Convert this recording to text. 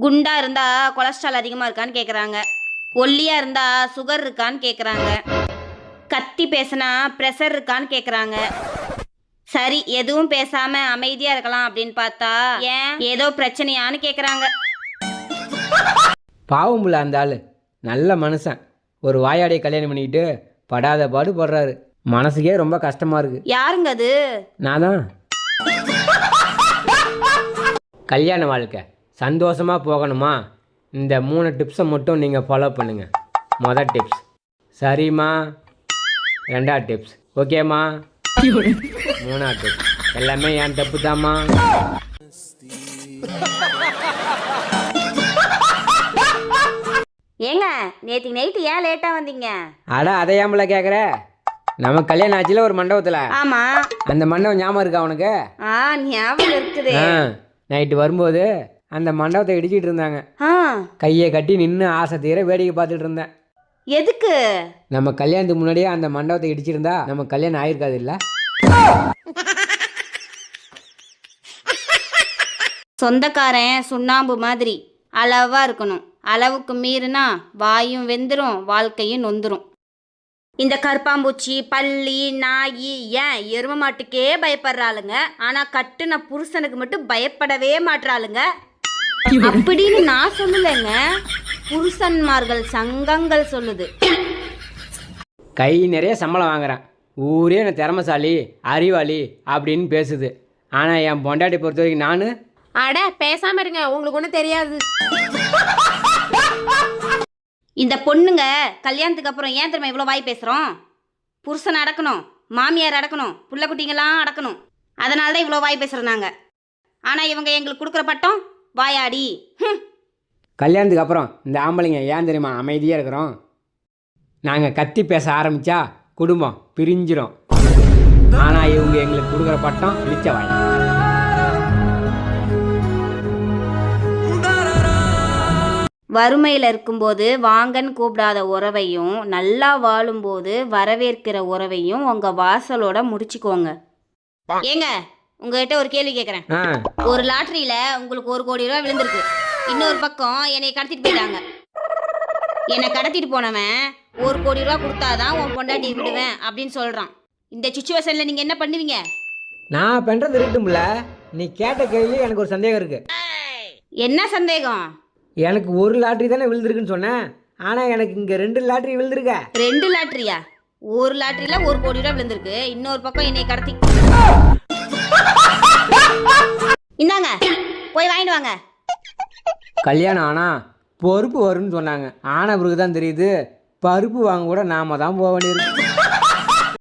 குண்டா இருந்தா கொலஸ்ட்ரால் அதிகமாக இருக்கான்னு கேட்குறாங்க. ஒல்லியா இருந்தா சுகர் இருக்கான்னு கேட்குறாங்க. கத்தி பேசினா ப்ரெஷர் இருக்கான்னு கேட்குறாங்க. சரி, எதுவும் பேசாம அமைதியா இருக்கலாம் அப்படின்னு பார்த்தா ஏன் ஏதோ பிரச்சனையான்னு கேட்குறாங்க. பாவம் புள்ள அந்த ஆள் நல்ல மனுஷன். ஒரு வாயாடியை கல்யாணம் பண்ணிக்கிட்டு படாத பாடு படுறாரு. மனசுக்கே ரொம்ப கஷ்டமா இருக்கு. யாருங்க அது? நான் தான். கல்யாண வாழ்க்கை சந்தோஷமாக போகணுமா? இந்த 3 டிப்ஸை மட்டும் நீங்கள் ஃபாலோ பண்ணுங்கள். மொதல் டிப்ஸ் சரிம்மா, 2வது டிப்ஸ் ஓகேம்மா, 3வது டிப்ஸ் எல்லாமே என் தப்பு தாம்மா. ஏங்க நேற்று நைட்டு ஏன் லேட்டாக வந்தீங்க? அட அதை ஏம்பல கேட்குற? நம்ம கல்யாணம் ஆச்சுல ஒரு மண்டபத்தில். ஆமா. அந்த மண்டபம் ஞாபகம் இருக்கா உனக்கு? ஞாபகம் இருக்குது. நைட்டு வரும்போது அந்த மண்டபத்தை இடிச்சிட்டு இருந்தாங்க. கையை கட்டி நின்று ஆசை தீர வேடிக்கை பார்த்துட்டு இருந்தேன். எதுக்கு? நம்ம கல்யாணத்துக்கு முன்னாடியே அந்த மண்டபத்தை இடிச்சிருந்தா நம்ம கல்யாணம் ஆயிருக்காது இல்ல? சொந்தக்காரன் சுண்ணாம்பு மாதிரி அளவா இருக்கணும். அளவுக்கு மீறினா வாயும் வெந்துடும், வாழ்க்கையும் நொந்துரும். இந்த கருப்பாம்பூச்சி, பள்ளி, நாய், ஏன் எரும மாட்டுக்கே பயப்படுறாளுங்க. ஆனா கட்டுன புருஷனுக்கு மட்டும் பயப்படவே மாட்டாளுங்க அப்படின்னு நான் சொல்லலைங்க, புருஷன்மார்கள் சங்கங்கள் சொல்லுது. கை நிறைய சம்பளம் வாங்குறேன், ஊரே என்ன திறமசாலி அறிவாளி அப்படின்னு பேசுது. ஆனால் என் பொண்டாட்டி பொறுத்த வரைக்கும் நான் அட பேசாம இருங்க, உங்களுக்கு ஒன்றும் தெரியாது. இந்த பொண்ணுங்க கல்யாணத்துக்கு அப்புறம் ஏன் தெரியுமா இவ்வளோ வாய் பேசுகிறோம்? புருஷன் அடக்கணும், மாமியார் அடக்கணும், புள்ள குட்டிங்கெல்லாம் அடக்கணும். அதனால தான் இவ்வளோ வாய் பேசுகிறாங்க. ஆனால் இவங்க எங்களுக்கு கொடுக்குற பட்டம் வாயாடி. கல்யாணத்துக்கு அப்புறம் இந்த ஆம்பளைங்க ஏன் தெரியுமா அமைதியாக இருக்கிறோம்? நாங்கள் கத்தி பேச ஆரம்பித்தா குடும்பம் பிரிஞ்சிடும். ஆனால் இவங்க எங்களுக்கு கொடுக்குற பட்டம் இழிச்ச வாய். வறுமையில் இருக்கும்போது வாங்கன்னு கூப்பிடாத உறவையும், நல்லா வாழும்போது வரவேற்கிற உறவையும் உங்கள் வாசலோட முடிச்சுக்கோங்க. ஏங்க உங்ககிட்ட ஒரு கேள்வி கேட்குறேன். ஒரு லாட்டரியில் உங்களுக்கு 1 கோடி ரூபா விழுந்திருக்கு. இன்னொரு பக்கம் என்னை கடத்திட்டு போயிட்டாங்க. என்னை கடத்திட்டு போனவன் 1 கோடி ரூபா கொடுத்தாதான் உன் பொண்டாட்டியை விடுவேன் அப்படின்னு சொல்கிறான். இந்த சுச்சுவேஷனில் நீங்கள் என்ன பண்ணுவீங்க? நான் பண்ணுறது இருக்கட்டும்ல. நீ கேட்ட கேள்வி எனக்கு ஒரு சந்தேகம் இருக்குது. என்ன சந்தேகம்? எனக்கு 1 லாட்ரி தானே விழுந்திருக்குன்னு சொன்னேன். ஆனால் எனக்கு இங்கே 2 லாட்ரி விழுந்திருக்க. 2 லாட்ரியா? ஒரு லாட்ரியில் 1 கோடி ரூபா விழுந்திருக்கு. இன்னொரு பக்கம் என்னை கடத்தி. இந்தாங்க போய் வாங்கிட்டு வாங்க. கல்யாணம் ஆனால் பொறுப்பு வரும்னு சொன்னாங்க. ஆன பிறகு தான் தெரியுது பருப்பு வாங்க கூட நாம தான் போக வேண்டியிருக்கு.